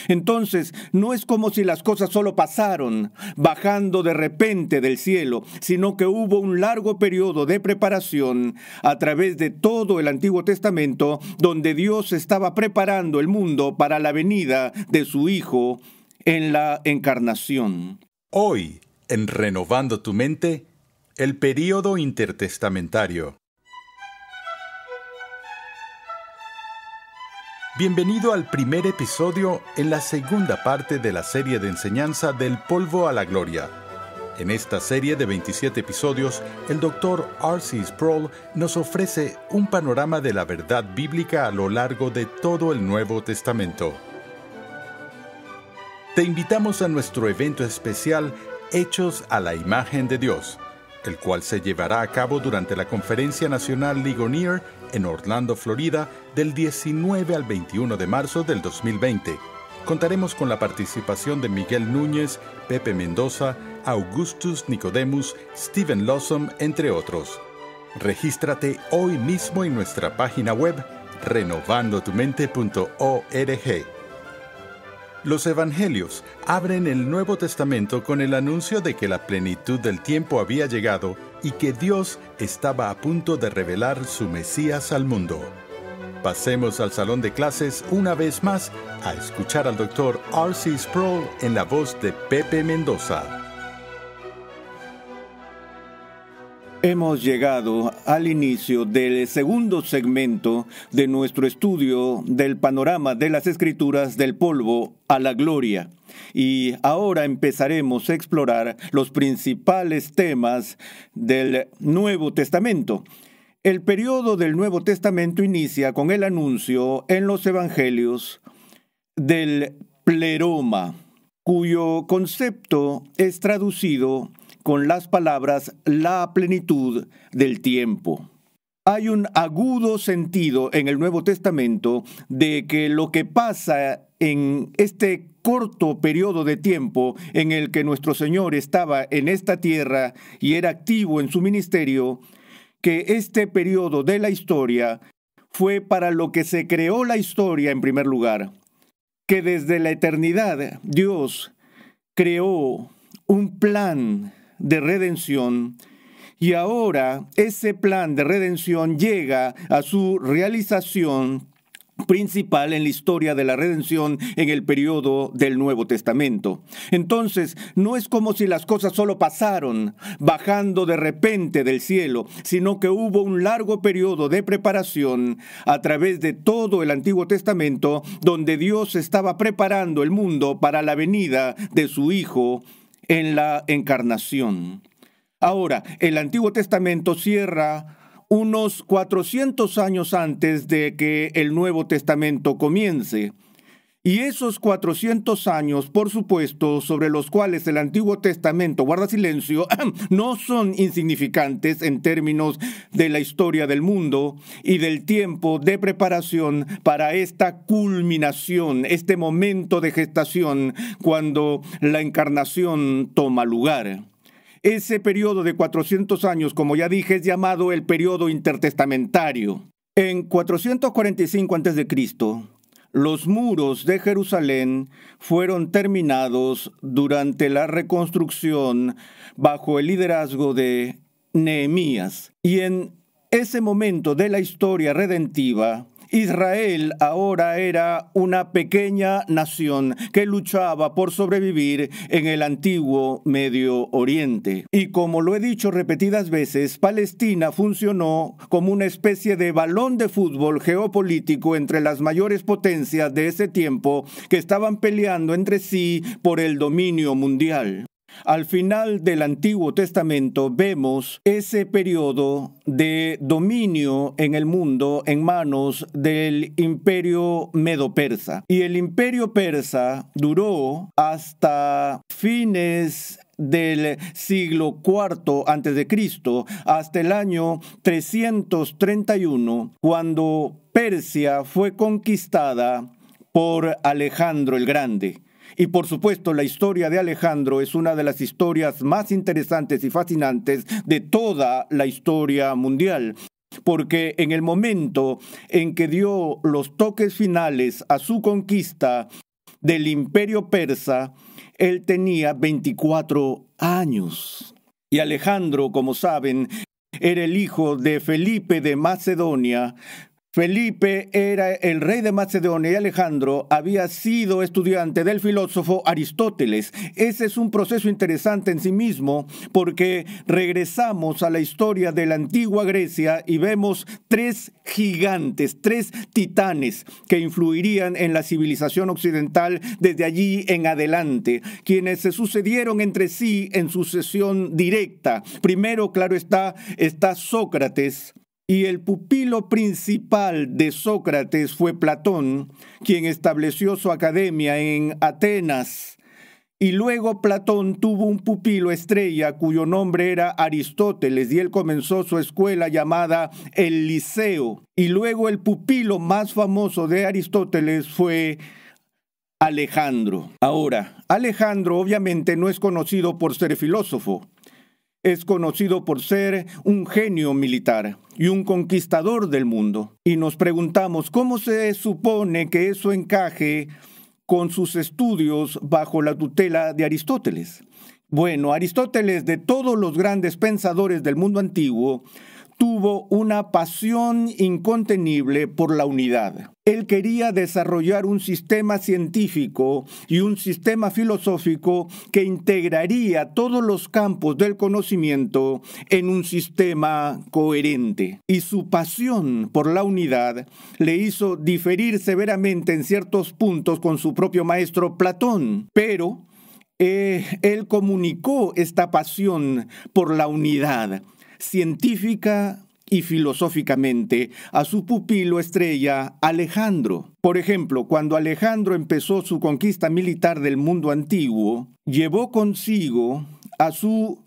Entonces, no es como si las cosas solo pasaron, bajando de repente del cielo, sino que hubo un largo periodo de preparación a través de todo el Antiguo Testamento, donde Dios estaba preparando el mundo para la venida de su Hijo en la encarnación. Hoy, en Renovando tu Mente, el período intertestamentario. Bienvenido al primer episodio en la segunda parte de la serie de enseñanza Del polvo a la gloria. En esta serie de 27 episodios, el Dr. R.C. Sproul nos ofrece un panorama de la verdad bíblica a lo largo de todo el Nuevo Testamento. Te invitamos a nuestro evento especial Hechos a la Imagen de Dios, el cual se llevará a cabo durante la Conferencia Nacional Ligonier en Orlando, Florida, del 19 al 21 de marzo del 2020. Contaremos con la participación de Miguel Núñez, Pepe Mendoza, Augustus Nicodemus, Steven Lawson, entre otros. Regístrate hoy mismo en nuestra página web renovandotumente.org. Los Evangelios abren el Nuevo Testamento con el anuncio de que la plenitud del tiempo había llegado y que Dios estaba a punto de revelar su Mesías al mundo. Pasemos al salón de clases una vez más a escuchar al Dr. R.C. Sproul en la voz de Pepe Mendoza. Hemos llegado al inicio del segundo segmento de nuestro estudio del panorama de las Escrituras del polvo a la gloria. Y ahora empezaremos a explorar los principales temas del Nuevo Testamento. El periodo del Nuevo Testamento inicia con el anuncio en los Evangelios del pleroma, cuyo concepto es traducido con las palabras la plenitud del tiempo. Hay un agudo sentido en el Nuevo Testamento de que lo que pasa en este corto periodo de tiempo en el que nuestro Señor estaba en esta tierra y era activo en su ministerio, que este periodo de la historia fue para lo que se creó la historia en primer lugar, que desde la eternidad Dios creó un plan de redención y ahora ese plan de redención llega a su realización principal en la historia de la redención en el periodo del Nuevo Testamento. Entonces, no es como si las cosas solo pasaron, bajando de repente del cielo, sino que hubo un largo periodo de preparación a través de todo el Antiguo Testamento, donde Dios estaba preparando el mundo para la venida de su Hijo en la encarnación. Ahora, el Antiguo Testamento cierra unos 400 años antes de que el Nuevo Testamento comience. Y esos 400 años, por supuesto, sobre los cuales el Antiguo Testamento guarda silencio, no son insignificantes en términos de la historia del mundo y del tiempo de preparación para esta culminación, este momento de gestación, cuando la encarnación toma lugar. Ese periodo de 400 años, como ya dije, es llamado el periodo intertestamentario. En 445 a.C., los muros de Jerusalén fueron terminados durante la reconstrucción bajo el liderazgo de Nehemías. Y en ese momento de la historia redentiva, Israel ahora era una pequeña nación que luchaba por sobrevivir en el antiguo Medio Oriente. Y como lo he dicho repetidas veces, Palestina funcionó como una especie de balón de fútbol geopolítico entre las mayores potencias de ese tiempo que estaban peleando entre sí por el dominio mundial. Al final del Antiguo Testamento vemos ese periodo de dominio en el mundo en manos del Imperio Medo-Persa. Y el Imperio Persa duró hasta fines del siglo IV a.C., hasta el año 331, cuando Persia fue conquistada por Alejandro el Grande. Y por supuesto, la historia de Alejandro es una de las historias más interesantes y fascinantes de toda la historia mundial, porque en el momento en que dio los toques finales a su conquista, del imperio persa, él tenía 24 años. Y Alejandro, como saben, era el hijo de Felipe de Macedonia. Felipe era el rey de Macedonia y Alejandro había sido estudiante del filósofo Aristóteles. Ese es un proceso interesante en sí mismo porque regresamos a la historia de la antigua Grecia y vemos 3 gigantes, 3 titanes que influirían en la civilización occidental desde allí en adelante, quienes se sucedieron entre sí en sucesión directa. Primero, claro está Sócrates. Y el pupilo principal de Sócrates fue Platón, quien estableció su academia en Atenas. Y luego Platón tuvo un pupilo estrella cuyo nombre era Aristóteles y él comenzó su escuela llamada el Liceo. Y luego el pupilo más famoso de Aristóteles fue Alejandro. Ahora, Alejandro obviamente no es conocido por ser filósofo. Es conocido por ser un genio militar y un conquistador del mundo. Y nos preguntamos, ¿cómo se supone que eso encaje con sus estudios bajo la tutela de Aristóteles? Bueno, Aristóteles, de todos los grandes pensadores del mundo antiguo, tuvo una pasión incontenible por la unidad. Él quería desarrollar un sistema científico y un sistema filosófico que integraría todos los campos del conocimiento en un sistema coherente. Y su pasión por la unidad le hizo diferir severamente en ciertos puntos con su propio maestro Platón, pero él comunicó esta pasión por la unidad científica y filosóficamente a su pupilo estrella Alejandro. Por ejemplo, cuando Alejandro empezó su conquista militar del mundo antiguo, llevó consigo a su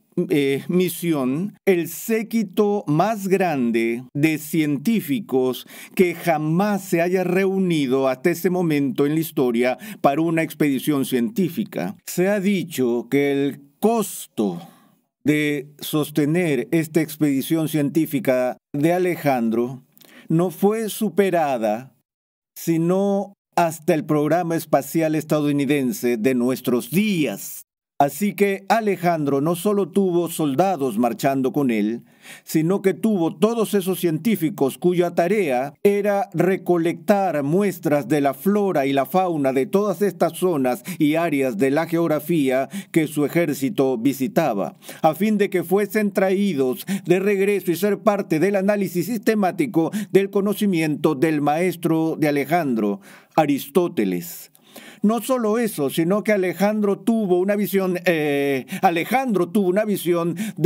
misión el séquito más grande de científicos que jamás se haya reunido hasta ese momento en la historia para una expedición científica. Se ha dicho que el costo de sostener esta expedición científica de Alejandro no fue superada sino hasta el programa espacial estadounidense de nuestros días. Así que Alejandro no solo tuvo soldados marchando con él, sino que tuvo todos esos científicos cuya tarea era recolectar muestras de la flora y la fauna de todas estas zonas y áreas de la geografía que su ejército visitaba, a fin de que fuesen traídos de regreso y ser parte del análisis sistemático del conocimiento del maestro de Alejandro, Aristóteles. No solo eso, sino que Alejandro tuvo una visión de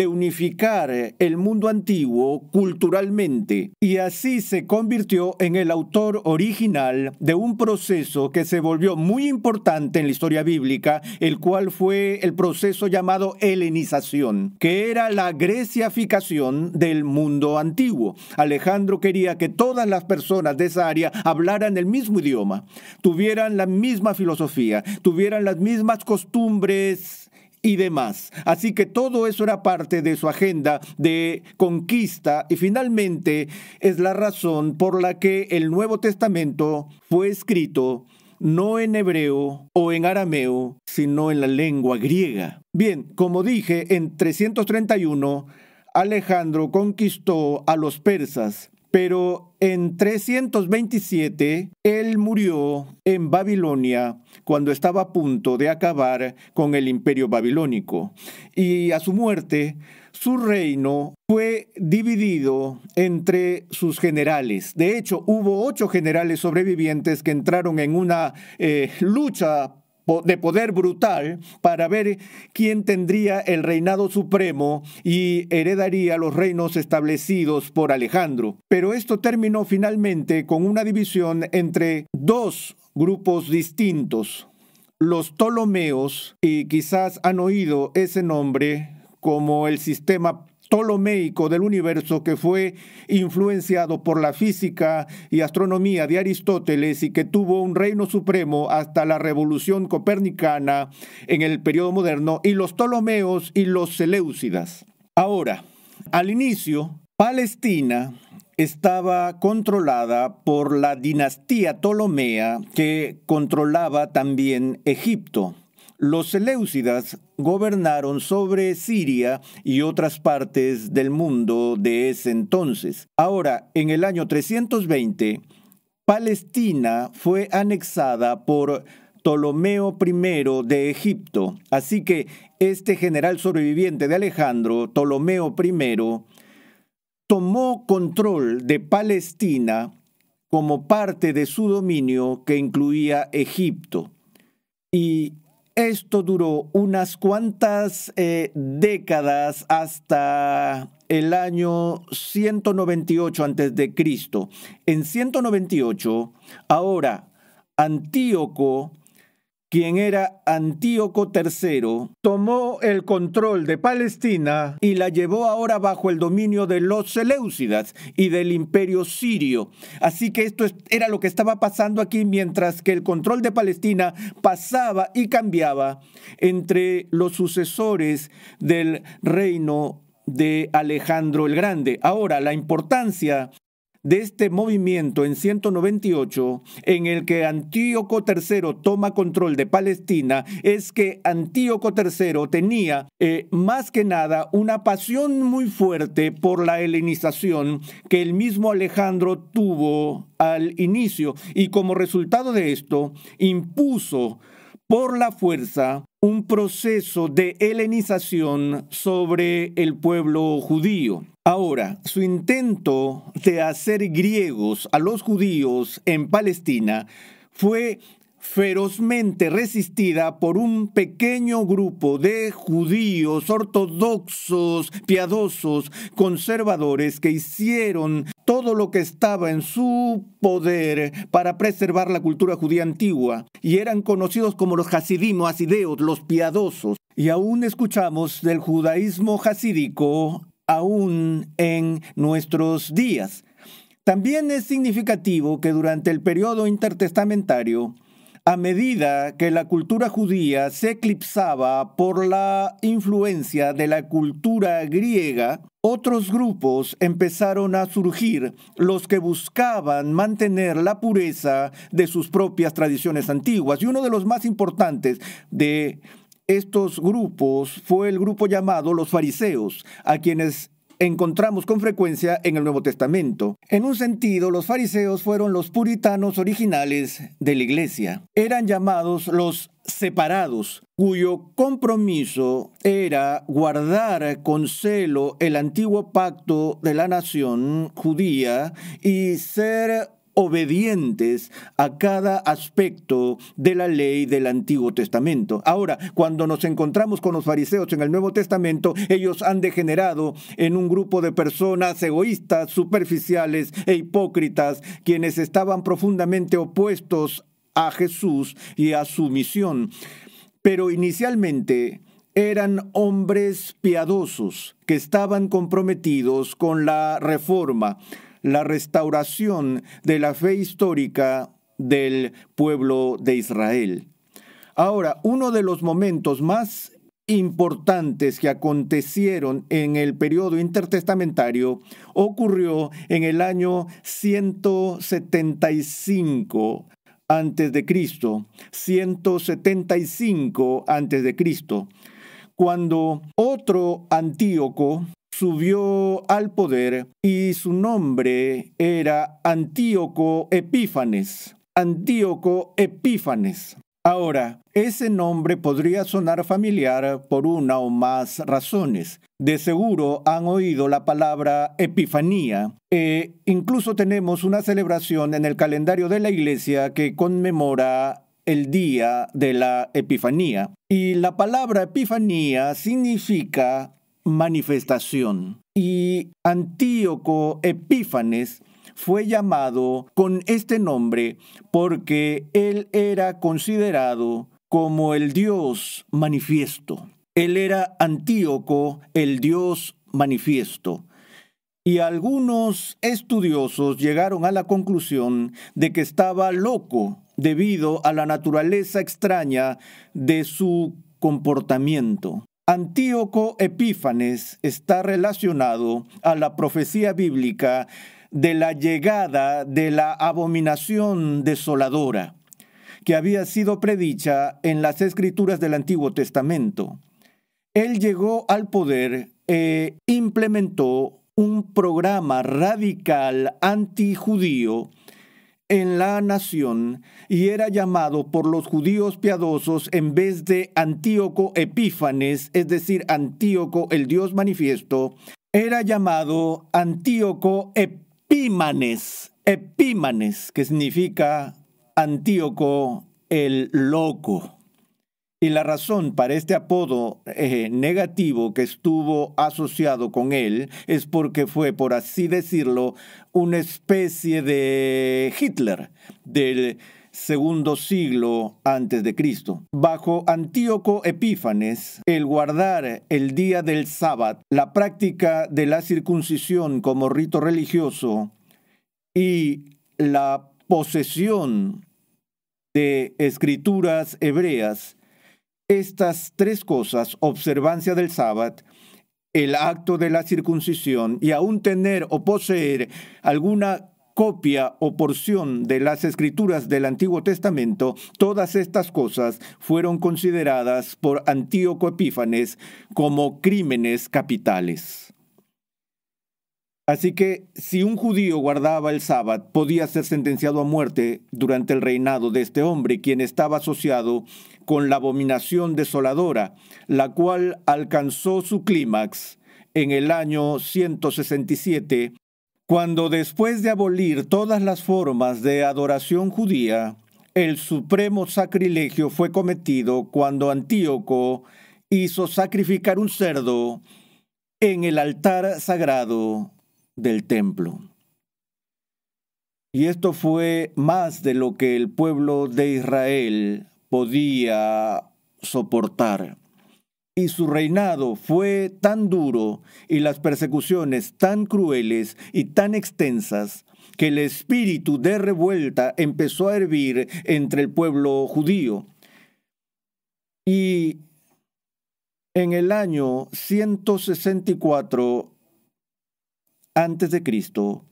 unificar el mundo antiguo culturalmente y así se convirtió en el autor original de un proceso que se volvió muy importante en la historia bíblica, el cual fue el proceso llamado helenización, que era la greciaficación del mundo antiguo. Alejandro quería que todas las personas de esa área hablaran el mismo idioma, tuvieran la misma filosofía, tuvieran las mismas costumbres y demás. Así que todo eso era parte de su agenda de conquista y finalmente es la razón por la que el Nuevo Testamento fue escrito no en hebreo o en arameo, sino en la lengua griega. Bien, como dije, en 331 Alejandro conquistó a los persas, pero en 327 él murió en Babilonia cuando estaba a punto de acabar con el imperio babilónico. Y a su muerte, su reino fue dividido entre sus generales. De hecho, hubo 8 generales sobrevivientes que entraron en una lucha de poder brutal para ver quién tendría el reinado supremo y heredaría los reinos establecidos por Alejandro. Pero esto terminó finalmente con una división entre 2 grupos distintos, los Ptolomeos, y quizás han oído ese nombre como el sistema ptolomeico del universo, que fue influenciado por la física y astronomía de Aristóteles y que tuvo un reino supremo hasta la revolución copernicana en el periodo moderno, y los Ptolomeos y los Seleucidas. Ahora, al inicio, Palestina estaba controlada por la dinastía Ptolomea, que controlaba también Egipto. Los seleucidas gobernaron sobre Siria y otras partes del mundo de ese entonces. Ahora, en el año 320, Palestina fue anexada por Ptolomeo I de Egipto. Así que este general sobreviviente de Alejandro, Ptolomeo I, tomó control de Palestina como parte de su dominio que incluía Egipto. Y esto duró unas cuantas décadas hasta el año 198 a.C. En 198, ahora Antíoco, quien era Antíoco III, tomó el control de Palestina y la llevó ahora bajo el dominio de los seleucidas y del imperio sirio. Así que esto era lo que estaba pasando aquí, mientras que el control de Palestina pasaba y cambiaba entre los sucesores del reino de Alejandro el Grande. Ahora, la importancia de este movimiento en 198, en el que Antíoco III toma control de Palestina, es que Antíoco III tenía más que nada una pasión muy fuerte por la helenización que el mismo Alejandro tuvo al inicio, y como resultado de esto impuso por la fuerza un proceso de helenización sobre el pueblo judío. Ahora, su intento de hacer griegos a los judíos en Palestina fue ferozmente resistida por un pequeño grupo de judíos ortodoxos, piadosos, conservadores, que hicieron todo lo que estaba en su poder para preservar la cultura judía antigua, y eran conocidos como los hasidim o hasideos, los piadosos. Y aún escuchamos del judaísmo hasídico aún en nuestros días. También es significativo que durante el periodo intertestamentario, a medida que la cultura judía se eclipsaba por la influencia de la cultura griega, otros grupos empezaron a surgir, los que buscaban mantener la pureza de sus propias tradiciones antiguas. Y uno de los más importantes de estos grupos fue el grupo llamado los fariseos, a quienes encontramos con frecuencia en el Nuevo Testamento. En un sentido, los fariseos fueron los puritanos originales de la iglesia. Eran llamados los separados, cuyo compromiso era guardar con celo el antiguo pacto de la nación judía y ser obedientes a cada aspecto de la ley del Antiguo Testamento. Ahora, cuando nos encontramos con los fariseos en el Nuevo Testamento, ellos han degenerado en un grupo de personas egoístas, superficiales e hipócritas, quienes estaban profundamente opuestos a Jesús y a su misión. Pero inicialmente eran hombres piadosos que estaban comprometidos con la reforma, la restauración de la fe histórica del pueblo de Israel. Ahora, uno de los momentos más importantes que acontecieron en el periodo intertestamentario ocurrió en el año 175 antes de Cristo, 175 antes de Cristo, cuando otro Antíoco subió al poder y su nombre era Antíoco Epífanes. Antíoco Epífanes. Ahora, ese nombre podría sonar familiar por una o más razones. De seguro han oído la palabra Epifanía. Incluso tenemos una celebración en el calendario de la iglesia que conmemora el día de la Epifanía. Y la palabra Epifanía significa manifestación. Y Antíoco Epífanes fue llamado con este nombre porque él era considerado como el Dios manifiesto. Él era Antíoco, el Dios manifiesto. Y algunos estudiosos llegaron a la conclusión de que estaba loco debido a la naturaleza extraña de su comportamiento. Antíoco Epífanes está relacionado a la profecía bíblica de la llegada de la abominación desoladora que había sido predicha en las Escrituras del Antiguo Testamento. Él llegó al poder e implementó un programa radical antijudío en la nación y era llamado por los judíos piadosos, en vez de Antíoco Epífanes, es decir, Antíoco el Dios manifiesto, era llamado Antíoco Epímanes, que significa Antíoco el loco. Y la razón para este apodo negativo que estuvo asociado con él es porque fue, por así decirlo, una especie de Hitler del segundo siglo antes de Cristo. Bajo Antíoco Epífanes, el guardar el día del sábado, la práctica de la circuncisión como rito religioso y la posesión de escrituras hebreas, estas tres cosas, observancia del sábado, el acto de la circuncisión y aún tener o poseer alguna copia o porción de las escrituras del Antiguo Testamento, todas estas cosas fueron consideradas por Antíoco Epífanes como crímenes capitales. Así que si un judío guardaba el sábado, podía ser sentenciado a muerte durante el reinado de este hombre, quien estaba asociado con la abominación desoladora, la cual alcanzó su clímax en el año 167, cuando después de abolir todas las formas de adoración judía, el supremo sacrilegio fue cometido cuando Antíoco hizo sacrificar un cerdo en el altar sagrado del templo. Y esto fue más de lo que el pueblo de Israel podía soportar. Y su reinado fue tan duro y las persecuciones tan crueles y tan extensas que el espíritu de revuelta empezó a hervir entre el pueblo judío. Y en el año 164 antes de Cristo,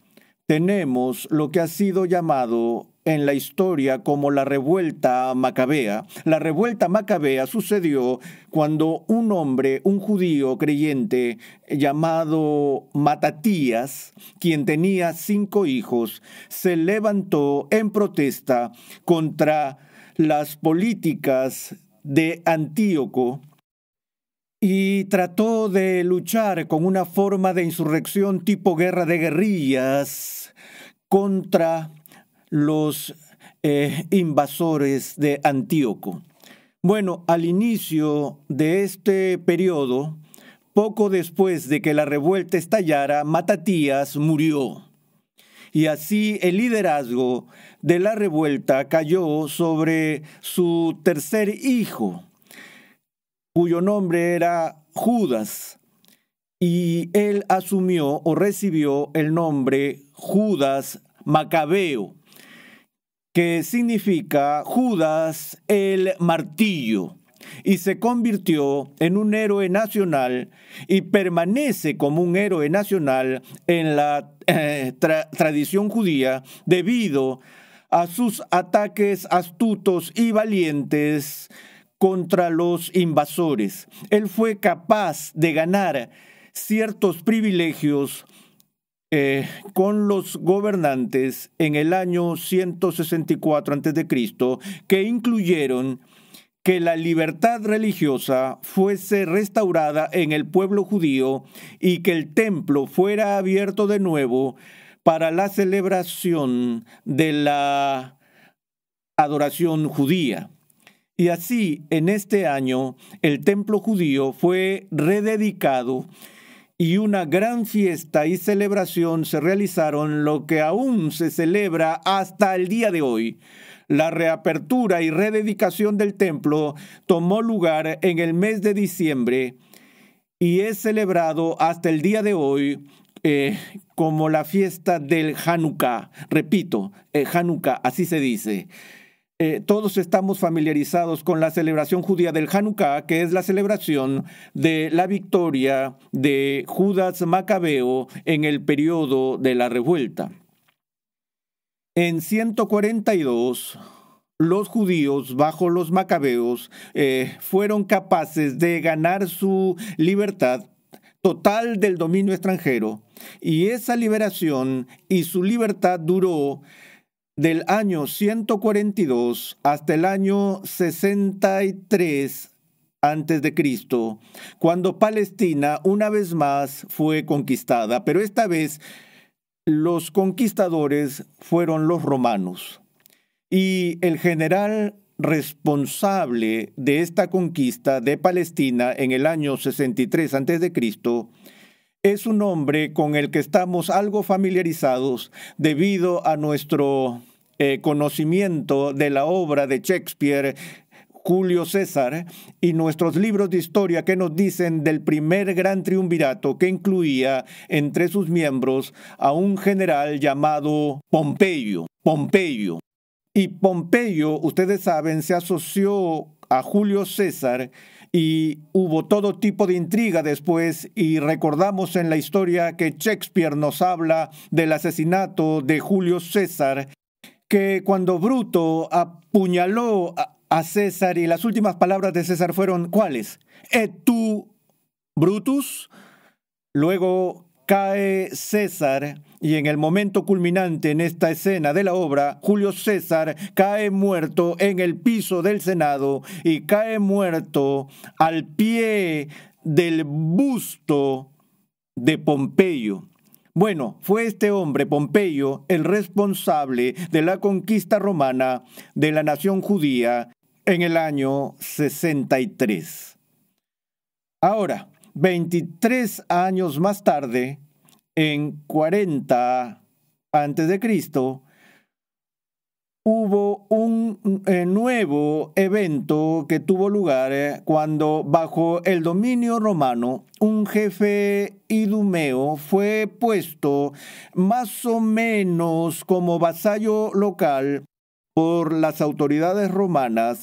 tenemos lo que ha sido llamado en la historia como la revuelta macabea. La revuelta macabea sucedió cuando un hombre, un judío creyente llamado Matatías, quien tenía 5 hijos, se levantó en protesta contra las políticas de Antíoco y trató de luchar con una forma de insurrección tipo guerra de guerrillas contra los invasores de Antíoco. Bueno, al inicio de este periodo, poco después de que la revuelta estallara, Matatías murió. Y así el liderazgo de la revuelta cayó sobre su tercer hijo, cuyo nombre era Judas, y él asumió o recibió el nombre Judas Macabeo, que significa Judas el martillo, y se convirtió en un héroe nacional y permanece como un héroe nacional en la tradición judía debido a sus ataques astutos y valientes contra los invasores. Él fue capaz de ganar ciertos privilegios con los gobernantes en el año 164 a.C., que incluyeron que la libertad religiosa fuese restaurada en el pueblo judío y que el templo fuera abierto de nuevo para la celebración de la adoración judía. Y así, en este año, el templo judío fue rededicado y una gran fiesta y celebración se realizaron, lo que aún se celebra hasta el día de hoy. La reapertura y rededicación del templo tomó lugar en el mes de diciembre y es celebrado hasta el día de hoy como la fiesta del Hanukkah. Repito, Hanukkah, así se dice. todos estamos familiarizados con la celebración judía del Hanukkah, que es la celebración de la victoria de Judas Macabeo en el periodo de la revuelta. En 142, los judíos, bajo los macabeos, fueron capaces de ganar su libertad total del dominio extranjero, y esa liberación y su libertad duró del año 142 hasta el año 63 antes de Cristo, cuando Palestina una vez más fue conquistada, pero esta vez los conquistadores fueron los romanos. Y el general responsable de esta conquista de Palestina en el año 63 antes de Cristo es un hombre con el que estamos algo familiarizados debido a nuestro conocimiento de la obra de Shakespeare, Julio César, y nuestros libros de historia que nos dicen del primer gran triunvirato que incluía entre sus miembros a un general llamado Pompeyo. Y Pompeyo, ustedes saben, se asoció a Julio César y hubo todo tipo de intriga después, y recordamos en la historia que Shakespeare nos habla del asesinato de Julio César, que cuando Bruto apuñaló a César y las últimas palabras de César fueron ¿cuáles? «Et tu, Brutus». Luego cae César y en el momento culminante en esta escena de la obra, Julio César cae muerto en el piso del Senado y cae muerto al pie del busto de Pompeyo. Bueno, fue este hombre, Pompeyo, el responsable de la conquista romana de la nación judía en el año 63. Ahora, 23 años más tarde, en 40 antes de Cristo, hubo un nuevo evento que tuvo lugar cuando, bajo el dominio romano, un jefe idumeo fue puesto más o menos como vasallo local por las autoridades romanas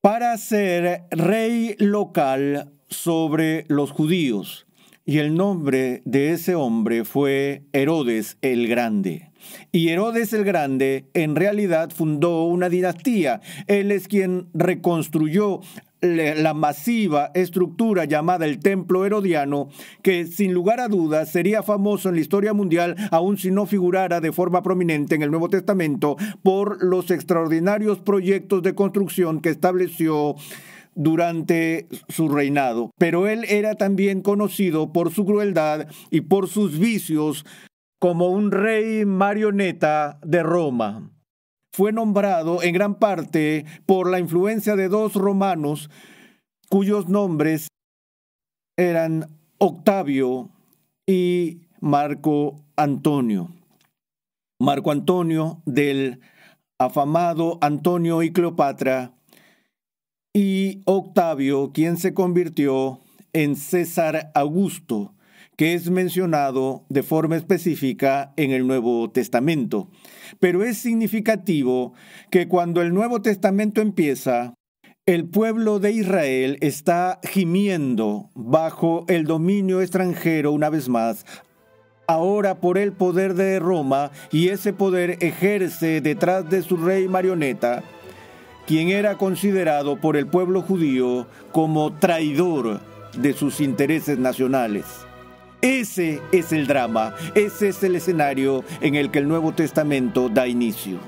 para ser rey local sobre los judíos. Y el nombre de ese hombre fue Herodes el Grande. Y Herodes el Grande en realidad fundó una dinastía. Él es quien reconstruyó la masiva estructura llamada el Templo Herodiano, que sin lugar a dudas sería famoso en la historia mundial, aun si no figurara de forma prominente en el Nuevo Testamento, por los extraordinarios proyectos de construcción que estableció durante su reinado. Pero él era también conocido por su crueldad y por sus vicios como un rey marioneta de Roma. Fue nombrado en gran parte por la influencia de dos romanos cuyos nombres eran Octavio y Marco Antonio. Marco Antonio, del afamado Antonio y Cleopatra, y Octavio, quien se convirtió en César Augusto, que es mencionado de forma específica en el Nuevo Testamento. Pero es significativo que cuando el Nuevo Testamento empieza, el pueblo de Israel está gimiendo bajo el dominio extranjero una vez más, ahora por el poder de Roma, y ese poder ejerce detrás de su rey marioneta, quien era considerado por el pueblo judío como traidor de sus intereses nacionales. Ese es el drama, ese es el escenario en el que el Nuevo Testamento da inicio.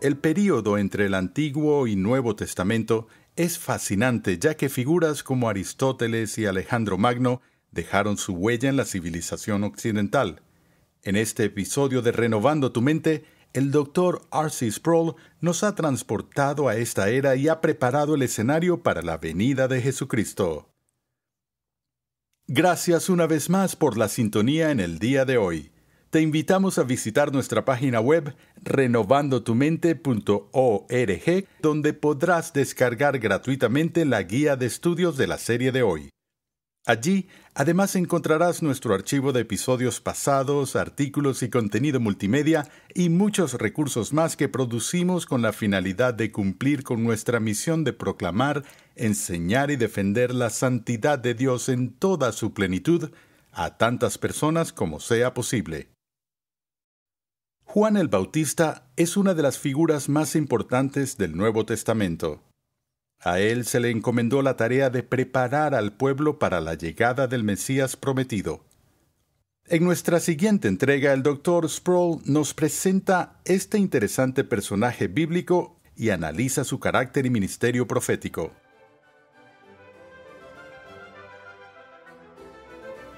El período entre el Antiguo y Nuevo Testamento es fascinante, ya que figuras como Aristóteles y Alejandro Magno dejaron su huella en la civilización occidental. En este episodio de Renovando tu Mente, el Dr. R.C. Sproul nos ha transportado a esta era y ha preparado el escenario para la venida de Jesucristo. Gracias una vez más por la sintonía en el día de hoy. Te invitamos a visitar nuestra página web renovandotumente.org, donde podrás descargar gratuitamente la guía de estudios de la serie de hoy. Allí, además, encontrarás nuestro archivo de episodios pasados, artículos y contenido multimedia y muchos recursos más que producimos con la finalidad de cumplir con nuestra misión de proclamar, enseñar y defender la santidad de Dios en toda su plenitud a tantas personas como sea posible. Juan el Bautista es una de las figuras más importantes del Nuevo Testamento. A él se le encomendó la tarea de preparar al pueblo para la llegada del Mesías prometido. En nuestra siguiente entrega, el Dr. Sproul nos presenta este interesante personaje bíblico y analiza su carácter y ministerio profético.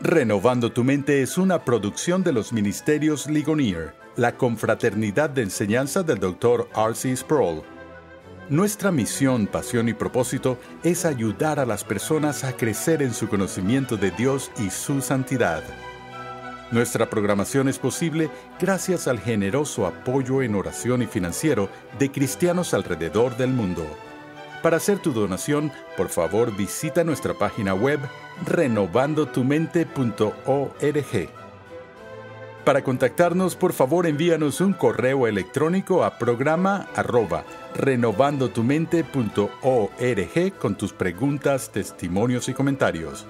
Renovando tu Mente es una producción de los Ministerios Ligonier, la confraternidad de enseñanza del Dr. R.C. Sproul. Nuestra misión, pasión y propósito es ayudar a las personas a crecer en su conocimiento de Dios y su santidad. Nuestra programación es posible gracias al generoso apoyo en oración y financiero de cristianos alrededor del mundo. Para hacer tu donación, por favor visita nuestra página web renovandotumente.org. Para contactarnos, por favor envíanos un correo electrónico a programa@renovandotumente.org con tus preguntas, testimonios y comentarios.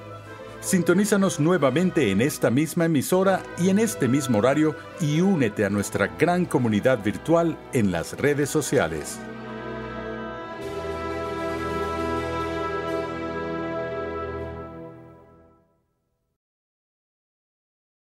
Sintonízanos nuevamente en esta misma emisora y en este mismo horario y únete a nuestra gran comunidad virtual en las redes sociales.